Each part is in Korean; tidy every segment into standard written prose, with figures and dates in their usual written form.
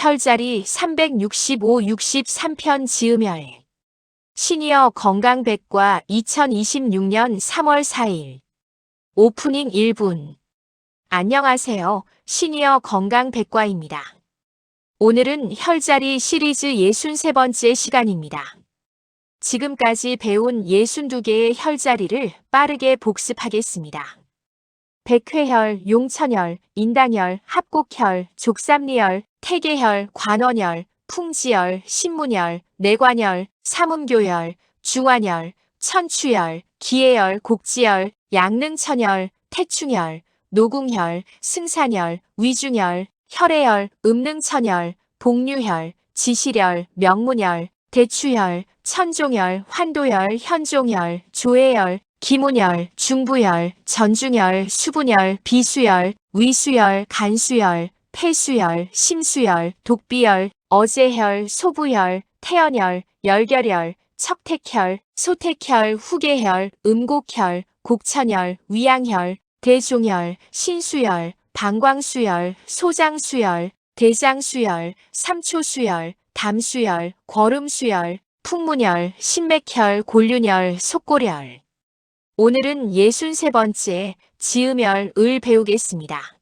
혈자리 365-63편 지음혈. 시니어 건강백과 2026년 3월 4일. 오프닝 1분. 안녕하세요. 시니어 건강백과입니다. 오늘은 혈자리 시리즈 63번째 시간입니다. 지금까지 배운 62개의 혈자리를 빠르게 복습하겠습니다. 백회혈, 용천혈, 인당혈, 합곡혈, 족삼리혈, 태계혈, 관원혈, 풍지혈, 신문혈, 내관혈, 삼음교혈, 중환혈, 천추혈, 기해혈, 곡지혈, 양릉천혈, 태충혈, 노궁혈, 승산혈, 위중혈, 혈해혈, 음릉천혈, 복류혈, 지실혈, 명문혈, 대추혈, 천종혈, 환도혈, 현종혈, 조해혈, 기문혈, 중부혈, 전중혈, 수분혈, 비수혈, 위수혈, 간수혈, 폐수혈, 심수혈, 독비혈, 어제혈, 소부혈, 태연혈, 열결혈, 척택혈, 소택혈, 후계혈, 음곡혈, 곡천혈, 위양혈, 대종혈, 신수혈, 방광수혈, 소장수혈, 대장수혈, 삼초수혈, 담수혈, 거름수혈, 풍문혈, 신맥혈, 골륜혈, 속골혈. 오늘은 63번째 지음혈을 배우겠습니다.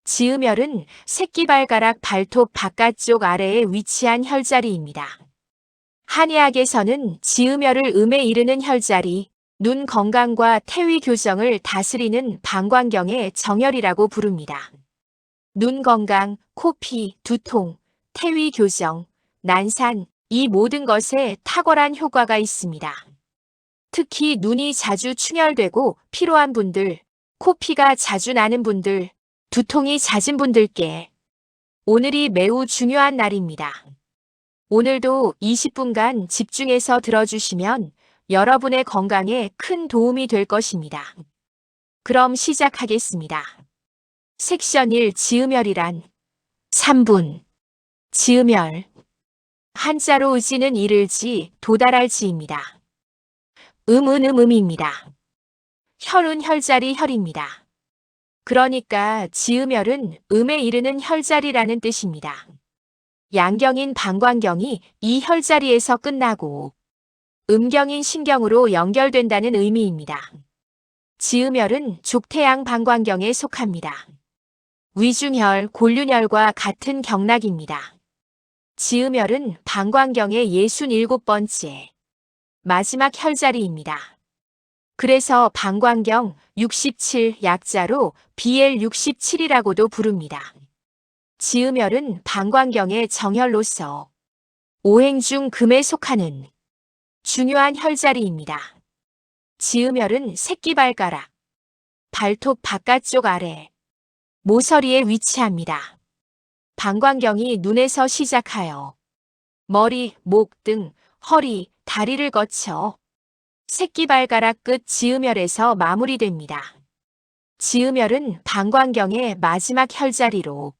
지음혈은 새끼발가락 발톱 바깥쪽 아래에 위치한 혈자리입니다. 한의학에서는 지음혈을 음에 이르는 혈자리, 눈 건강과 태위 교정을 다스리는 방광경의 정혈이라고 부릅니다. 눈 건강, 코피, 두통, 태위 교정, 난산, 이 모든 것에 탁월한 효과가 있습니다. 특히 눈이 자주 충혈되고 피로한 분들, 코피가 자주 나는 분들, 두통이 잦은 분들께 오늘이 매우 중요한 날입니다. 오늘도 20분간 집중해서 들어주시면 여러분의 건강에 큰 도움이 될 것입니다. 그럼 시작하겠습니다. 섹션 1 지음혈이란 3분. 지음혈. 한자로 의지는 이를지, 도달할 지입니다. 음입니다. 혈은 혈자리 혈입니다. 그러니까 지음혈은 음에 이르는 혈자리라는 뜻입니다. 양경인 방광경이 이 혈자리에서 끝나고 음경인 신경으로 연결된다는 의미입니다. 지음혈은 족태양 방광경에 속합니다. 위중혈, 골륜혈과 같은 경락입니다. 지음혈은 방광경의 67번째. 마지막 혈자리입니다. 그래서 방광경 67 약자로 BL67이라고도 부릅니다. 지음혈은 방광경의 정혈로서 오행 중 금에 속하는 중요한 혈자리입니다. 지음혈은 새끼발가락, 발톱 바깥쪽 아래, 모서리에 위치합니다. 방광경이 눈에서 시작하여 머리, 목 등 허리, 다리를 거쳐 새끼발가락 끝 지음혈에서 마무리됩니다. 지음혈은 방광경의 마지막 혈자리로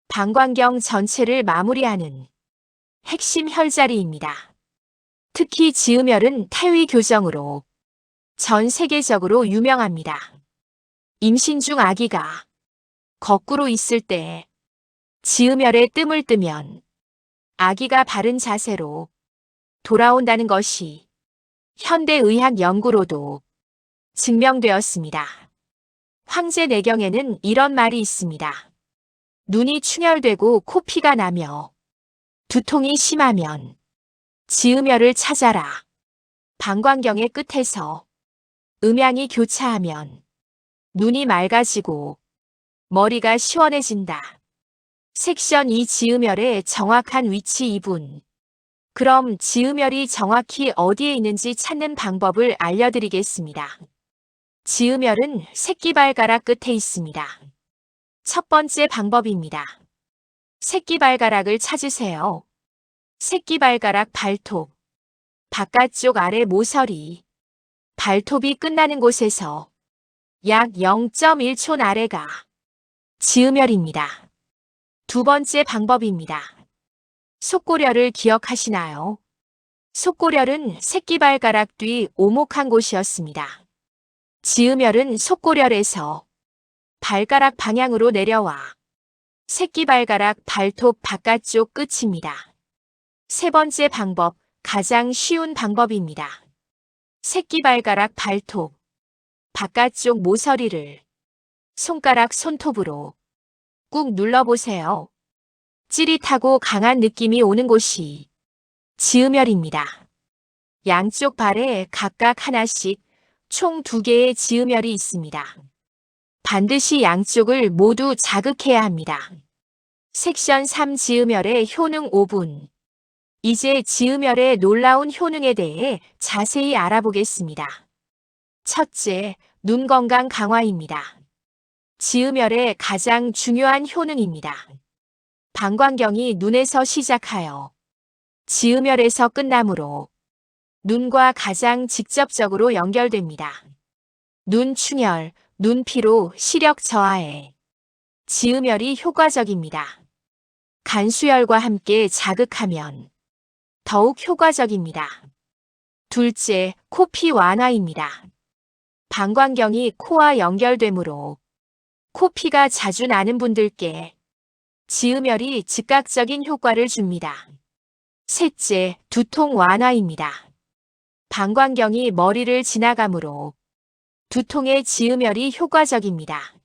방광경 전체를 마무리하는 핵심 혈자리입니다. 특히 지음혈은 태위 교정으로 전 세계적으로 유명합니다. 임신 중 아기가 거꾸로 있을 때 지음혈에 뜸을 뜨면 아기가 바른 자세로 돌아온다는 것이 현대의학 연구로도 증명되었습니다. 황제내경에는 이런 말이 있습니다. 눈이 충혈되고 코피가 나며 두통이 심하면 지음혈을 찾아라. 방광경의 끝에서 음양이 교차하면 눈이 맑아지고 머리가 시원해진다. 섹션 2 지음혈의 정확한 위치 2분. 그럼 지음혈이 정확히 어디에 있는지 찾는 방법을 알려드리겠습니다. 지음혈은 새끼발가락 끝에 있습니다. 첫 번째 방법입니다. 새끼발가락을 찾으세요. 새끼발가락 발톱, 바깥쪽 아래 모서리, 발톱이 끝나는 곳에서 약 0.1초 아래가 지음혈입니다. 두 번째 방법입니다. 속골혈을 기억하시나요? 속골혈은 새끼발가락 뒤 오목한 곳이었습니다. 지음혈은 속골혈에서 발가락 방향으로 내려와 새끼발가락 발톱 바깥쪽 끝입니다. 세 번째 방법, 가장 쉬운 방법입니다. 새끼발가락 발톱 바깥쪽 모서리를 손가락 손톱으로 꾹 눌러보세요. 찌릿하고 강한 느낌이 오는 곳이 지으멸입니다. 양쪽 발에 각각 하나씩 총 2개의 지으멸이 있습니다. 반드시 양쪽을 모두 자극해야 합니다. 섹션 3 지으멸의 효능 5분. 이제 지으멸의 놀라운 효능에 대해 자세히 알아보겠습니다. 첫째, 눈 건강 강화입니다. 지으멸의 가장 중요한 효능입니다. 방광경이 눈에서 시작하여 지으멸에서 끝나므로 눈과 가장 직접적으로 연결됩니다. 눈 충혈, 눈 피로, 시력 저하에 지으멸이 효과적입니다. 간수혈과 함께 자극하면 더욱 효과적입니다. 둘째, 코피 완화입니다. 방광경이 코와 연결되므로 코피가 자주 나는 분들께 지으멸이 즉각적인 효과를 줍니다. 셋째, 두통 완화입니다. 방광경이 머리를 지나가므로 두통의 지으멸이 효과적입니다.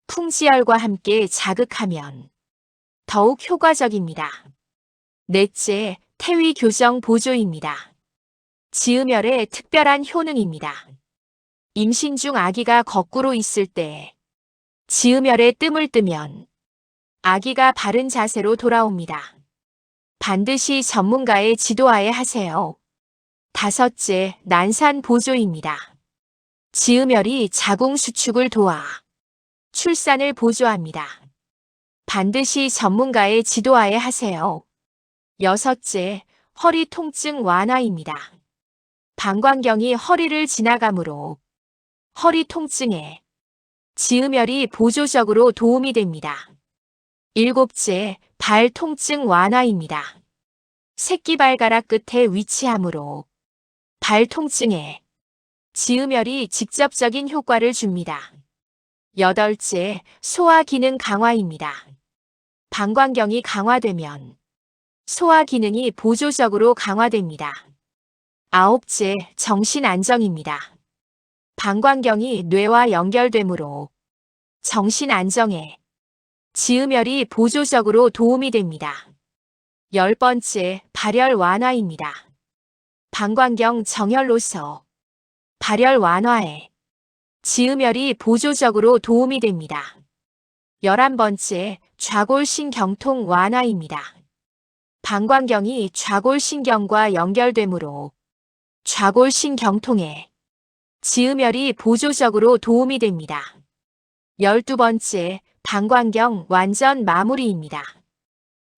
풍지열과 함께 자극하면 더욱 효과적입니다. 넷째, 태위 교정 보조입니다. 지으멸의 특별한 효능입니다. 임신 중 아기가 거꾸로 있을 때 지으멸에 뜸을 뜨면 아기가 바른 자세로 돌아옵니다. 반드시 전문가의 지도하에 하세요. 다섯째, 난산 보조입니다. 지으멸이 자궁 수축을 도와 출산을 보조합니다. 반드시 전문가의 지도하에 하세요. 여섯째, 허리 통증 완화입니다. 방광경이 허리를 지나가므로 허리 통증에 지으멸이 보조적으로 도움이 됩니다. 일곱째, 발 통증 완화입니다. 새끼발가락 끝에 위치하므로 발 통증에 지으멸이 직접적인 효과를 줍니다. 여덟째, 소화 기능 강화입니다. 방광경이 강화되면 소화 기능이 보조적으로 강화됩니다. 아홉째, 정신 안정입니다. 방광경이 뇌와 연결되므로 정신 안정에 지으멸이 보조적으로 도움이 됩니다. 10번째, 발열 완화입니다. 방광경 정혈로서 발열 완화에 지으멸이 보조적으로 도움이 됩니다. 11번째, 좌골신경통 완화입니다. 방광경이 좌골신경과 연결되므로 좌골신경통에 지으멸이 보조적으로 도움이 됩니다. 12번째, 방광경 완전 마무리입니다.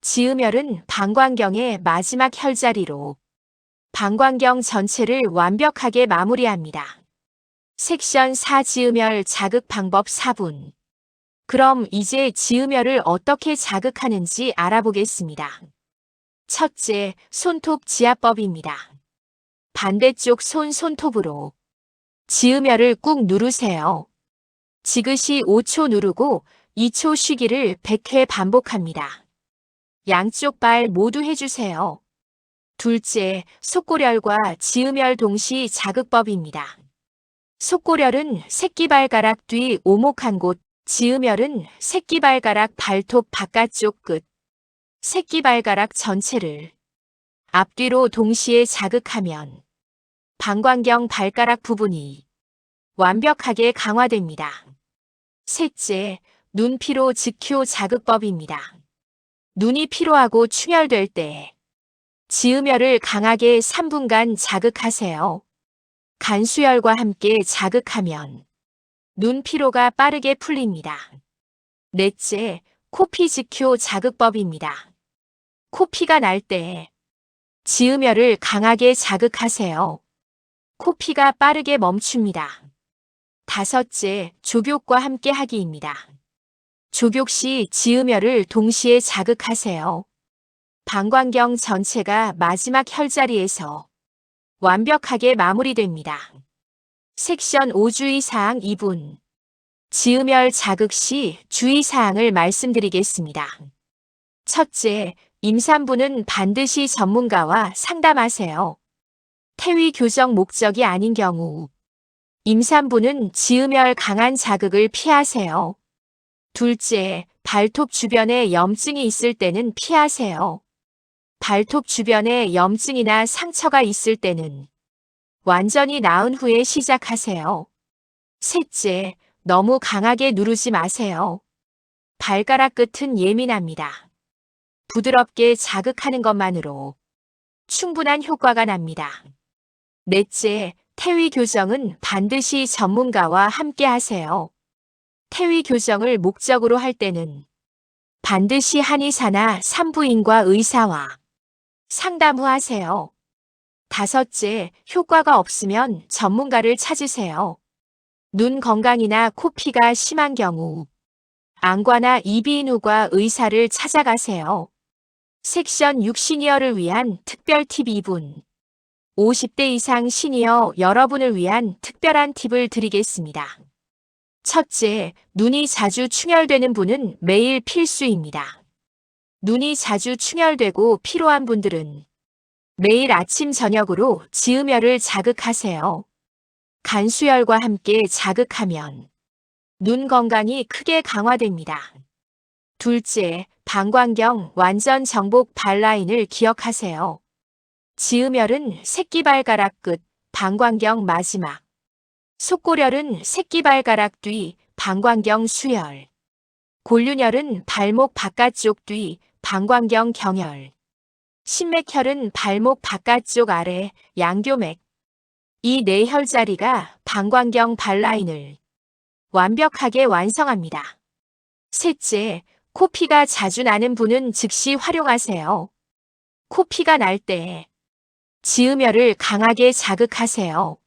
지으멸은 방광경의 마지막 혈자리로 방광경 전체를 완벽하게 마무리합니다. 섹션 4 지으멸 자극 방법 4분. 그럼 이제 지으멸을 어떻게 자극하는지 알아보겠습니다. 첫째, 손톱 지압법입니다. 반대쪽 손톱으로 지으멸을 꾹 누르세요. 지그시 5초 누르고 2초 쉬기를 100회 반복합니다. 양쪽 발 모두 해주세요. 둘째, 속고렬과 지으멸 동시 자극법입니다. 속고렬은 새끼발가락 뒤 오목한 곳, 지으멸은 새끼발가락 발톱 바깥쪽 끝, 새끼발가락 전체를 앞뒤로 동시에 자극하면 방광경 발가락 부분이 완벽하게 강화됩니다. 셋째, 눈 피로 즉효 자극법입니다. 눈이 피로하고 충혈될 때 지으멸을 강하게 3분간 자극하세요. 간수혈과 함께 자극하면 눈 피로가 빠르게 풀립니다. 넷째, 코피 즉효 자극법입니다. 코피가 날 때 지으멸을 강하게 자극하세요. 코피가 빠르게 멈춥니다. 다섯째, 족욕과 함께 하기입니다. 족욕 시 지으멸을 동시에 자극하세요. 방광경 전체가 마지막 혈자리에서 완벽하게 마무리됩니다. 섹션 5 주의사항 2분. 지음혈 자극 시 주의사항을 말씀드리겠습니다. 첫째, 임산부는 반드시 전문가와 상담하세요. 태위 교정 목적이 아닌 경우, 임산부는 지음혈 강한 자극을 피하세요. 둘째, 발톱 주변에 염증이 있을 때는 피하세요. 발톱 주변에 염증이나 상처가 있을 때는 완전히 나은 후에 시작하세요. 셋째, 너무 강하게 누르지 마세요. 발가락 끝은 예민합니다. 부드럽게 자극하는 것만으로 충분한 효과가 납니다. 넷째, 태위 교정은 반드시 전문가와 함께 하세요. 태위 교정을 목적으로 할 때는 반드시 한의사나 산부인과 의사와 상담 후 하세요. 다섯째, 효과가 없으면 전문가를 찾으세요. 눈 건강이나 코피가 심한 경우 안과나 이비인후과 의사를 찾아가세요. 섹션 6 시니어를 위한 특별 팁 2분. 50대 이상 시니어 여러분을 위한 특별한 팁을 드리겠습니다. 첫째, 눈이 자주 충혈되는 분은 매일 필수입니다. 눈이 자주 충혈되고 피로한 분들은 매일 아침 저녁으로 지음혈을 자극하세요. 간수혈과 함께 자극하면 눈 건강이 크게 강화됩니다. 둘째, 방광경 완전 정복 발라인을 기억하세요. 지음혈은 새끼발가락 끝, 방광경 마지막. 속골혈은 새끼발가락 뒤, 방광경 수혈. 골륜혈은 발목 바깥쪽 뒤, 방광경 경혈. 신맥혈은 발목 바깥쪽 아래, 양교맥. 이 네 혈자리가 방광경 발라인을 완벽하게 완성합니다. 셋째, 코피가 자주 나는 분은 즉시 활용하세요. 코피가 날 때 지음혈을 강하게 자극하세요.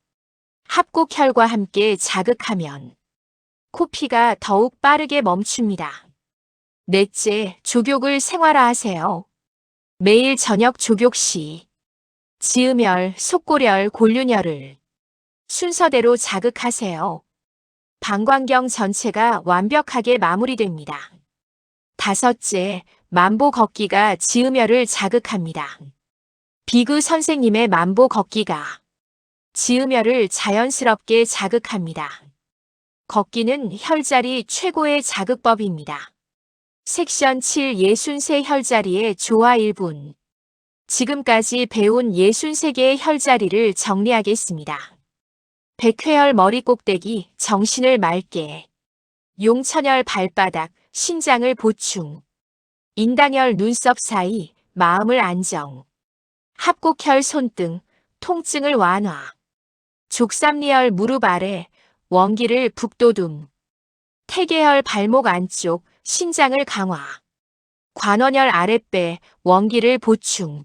합곡혈과 함께 자극하면 코피가 더욱 빠르게 멈춥니다. 넷째, 족욕을 생활화하세요. 매일 저녁 족욕 시 지음혈, 속골혈, 골륜혈을 순서대로 자극하세요. 방광경 전체가 완벽하게 마무리됩니다. 다섯째, 만보 걷기가 지음혈을 자극합니다. 비그 선생님의 만보 걷기가 지음혈을 자연스럽게 자극합니다. 걷기는 혈자리 최고의 자극법입니다. 섹션 7 63 혈자리의 조화 1분. 지금까지 배운 63개의 혈자리를 정리하겠습니다. 백회혈 머리 꼭대기, 정신을 맑게. 용천혈 발바닥, 신장을 보충. 인당혈 눈썹 사이, 마음을 안정. 합곡혈 손등, 통증을 완화. 족삼리혈 무릎 아래, 원기를 북돋움. 태계혈 발목 안쪽, 신장을 강화. 관원혈 아랫배, 원기를 보충.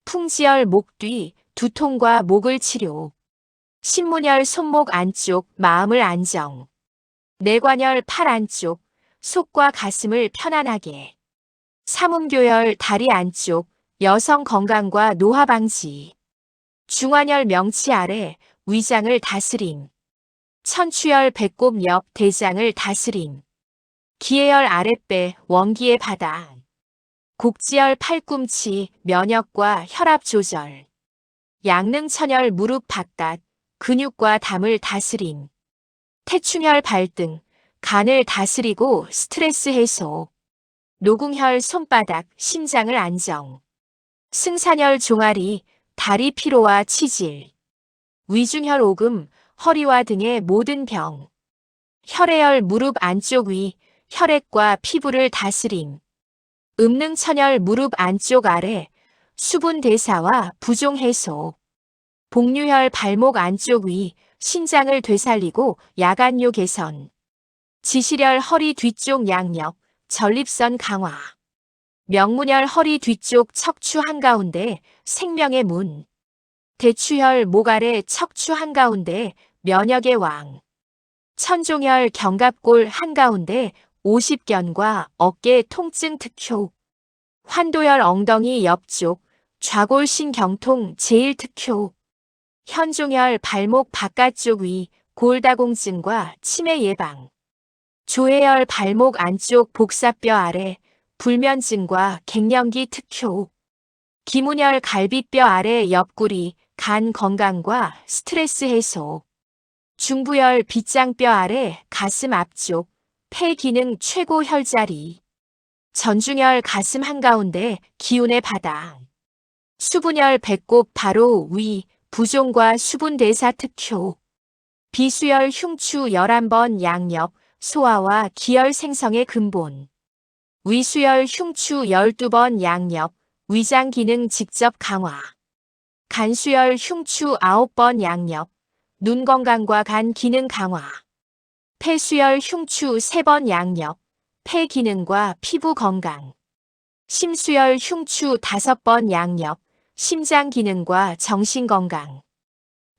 풍지혈 목 뒤, 두통과 목을 치료. 신문혈 손목 안쪽, 마음을 안정. 내관혈 팔 안쪽, 속과 가슴을 편안하게. 삼음교혈 다리 안쪽, 여성 건강과 노화 방지. 중환혈 명치 아래, 위장을 다스림. 천추혈 배꼽 옆 대장을 다스림. 기해혈 아랫배, 원기의 바다. 곡지혈 팔꿈치, 면역과 혈압 조절. 양릉천혈 무릎 바깥, 근육과 담을 다스림. 태충혈 발등, 간을 다스리고 스트레스 해소. 노궁혈 손바닥, 심장을 안정. 승산혈 종아리, 다리 피로와 치질. 위중혈 오금, 허리와 등의 모든 병. 혈해혈 무릎 안쪽 위, 혈액과 피부를 다스림. 음능천혈 무릎 안쪽 아래, 수분 대사와 부종 해소. 복류혈 발목 안쪽 위, 신장을 되살리고 야간요 개선. 지시혈 허리 뒤쪽 양력, 전립선 강화. 명문혈 허리 뒤쪽 척추 한가운데, 생명의 문. 대추혈 목 아래 척추 한가운데, 면역의 왕. 천종혈 견갑골 한가운데, 오십견과 어깨 통증 특효. 환도혈 엉덩이 옆쪽, 좌골신경통 제일 특효. 현종혈 발목 바깥쪽 위, 골다공증과 치매 예방. 조해열 발목 안쪽 복사뼈 아래 불면증과 갱년기 특효. 김운열 갈비뼈 아래 옆구리 간 건강과 스트레스 해소. 중부열 빗장뼈 아래 가슴 앞쪽 폐 기능 최고 혈자리. 전중열 가슴 한가운데 기운의 바닥. 수분열 배꼽 바로 위 부종과 수분 대사 특효. 비수열 흉추 11번 양옆 소화와 기혈 생성의 근본. 위수열 흉추 12번 양옆 위장 기능 직접 강화. 간수열 흉추 9번 양옆 눈 건강과 간 기능 강화. 폐수열 흉추 3번 양옆 폐 기능과 피부 건강. 심수열 흉추 5번 양옆 심장 기능과 정신 건강.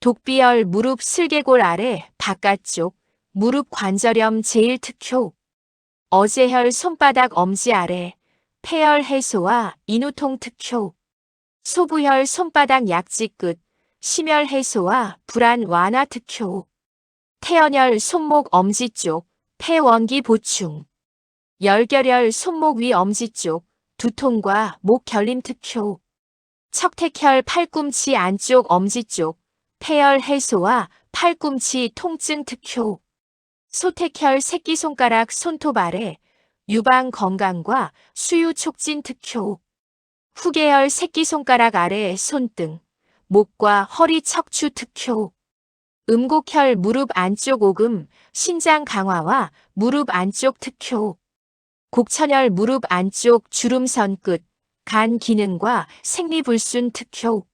독비열 무릎 슬개골 아래 바깥쪽 무릎 관절염 제일 특효. 어제혈 손바닥 엄지 아래 폐열 해소와 인후통 특효. 소부혈 손바닥 약지 끝 심혈 해소와 불안 완화 특효. 태연혈 손목 엄지 쪽 폐원기 보충. 열결혈 손목 위 엄지 쪽 두통과 목 결림 특효. 척택혈 팔꿈치 안쪽 엄지 쪽 폐열 해소와 팔꿈치 통증 특효. 소택혈 새끼손가락 손톱 아래 유방 건강과 수유 촉진 특효. 후계혈 새끼손가락 아래 손등, 목과 허리 척추 특효. 음곡혈 무릎 안쪽 오금, 신장 강화와 무릎 안쪽 특효. 곡천혈 무릎 안쪽 주름선 끝, 간 기능과 생리불순 특효.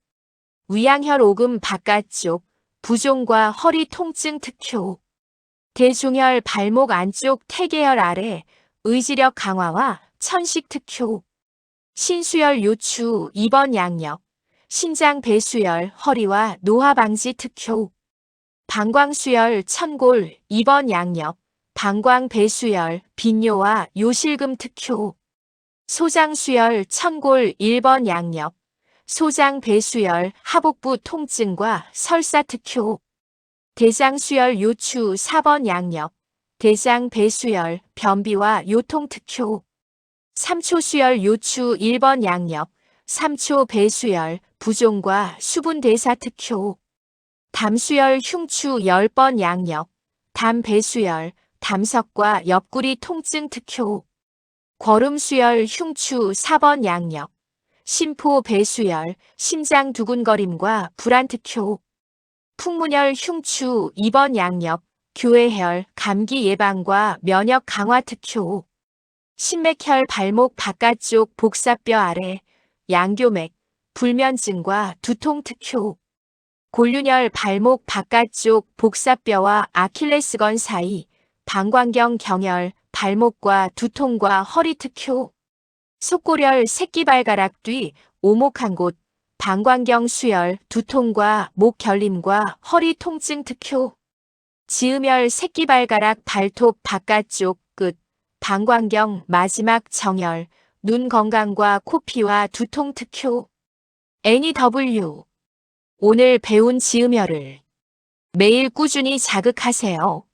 위양혈 오금 바깥쪽, 부종과 허리 통증 특효. 대종혈 발목 안쪽 태계혈 아래, 의지력 강화와 천식 특효. 신수열 요추 2번 양옆, 신장 배수열 허리와 노화 방지 특효. 방광수열 천골 2번 양옆, 방광 배수열 빈뇨와 요실금 특효. 소장수열 천골 1번 양옆, 소장 배수열 하복부 통증과 설사 특효. 대장수열 요추 4번 양옆, 대장 배수열 변비와 요통 특효. 삼초수열 요추 1번 양옆, 삼초 배수열 부종과 수분 대사 특효. 담수열 흉추 10번 양옆, 담 배수열 담석과 옆구리 통증 특효. 거름수열 흉추 4번 양옆, 심포 배수열 심장 두근거림과 불안 특효. 풍문열 흉추 2번 양옆, 교회혈 감기 예방과 면역 강화 특효. 신맥혈 발목 바깥쪽 복사뼈 아래 양교맥, 불면증과 두통 특효. 골륜혈 발목 바깥쪽 복사뼈와 아킬레스건 사이 방광경 경혈 발목과 두통과 허리 특효. 속골혈 새끼발가락 뒤 오목한 곳 방광경 수혈 두통과 목 결림과 허리 통증 특효. 지음혈 새끼발가락 발톱 바깥쪽 끝 방광경 마지막 정혈 눈 건강과 코피와 두통 특효. NEW 오늘 배운 지음혈을 매일 꾸준히 자극하세요.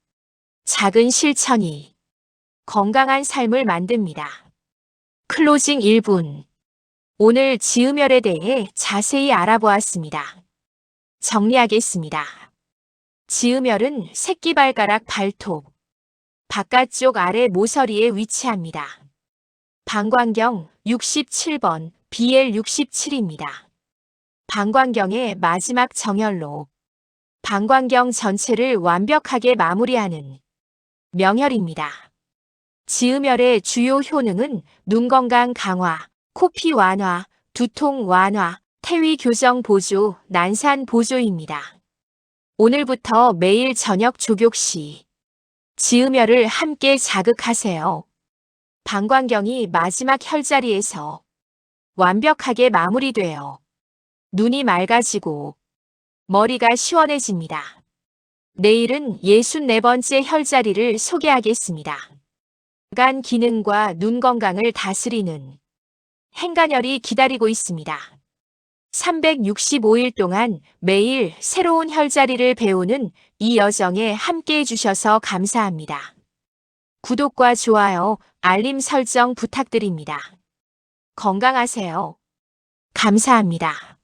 작은 실천이 건강한 삶을 만듭니다. 클로징 1분. 오늘 지음혈에 대해 자세히 알아보았습니다. 정리하겠습니다. 지음혈은 새끼발가락 발톱 바깥쪽 아래 모서리에 위치합니다. 방광경 67번 BL67입니다. 방광경의 마지막 정혈로 방광경 전체를 완벽하게 마무리하는 명혈입니다. 지음혈의 주요 효능은 눈 건강 강화, 코피 완화, 두통 완화, 태위 교정 보조, 난산 보조입니다. 오늘부터 매일 저녁 족욕 시 지음혈을 함께 자극하세요. 방광경이 마지막 혈자리에서 완벽하게 마무리되어 눈이 맑아지고 머리가 시원해집니다. 내일은 64번째 혈자리를 소개하겠습니다. 간 기능과 눈 건강을 다스리는 행간혈이 기다리고 있습니다. 365일 동안 매일 새로운 혈자리를 배우는 이 여정에 함께 해주셔서 감사합니다. 구독과 좋아요, 알림 설정 부탁드립니다. 건강하세요. 감사합니다.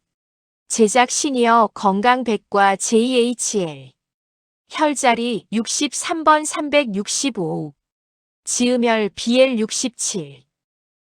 제작 시니어 건강백과 JHL. 혈자리 63번 365. 지음혈 BL67.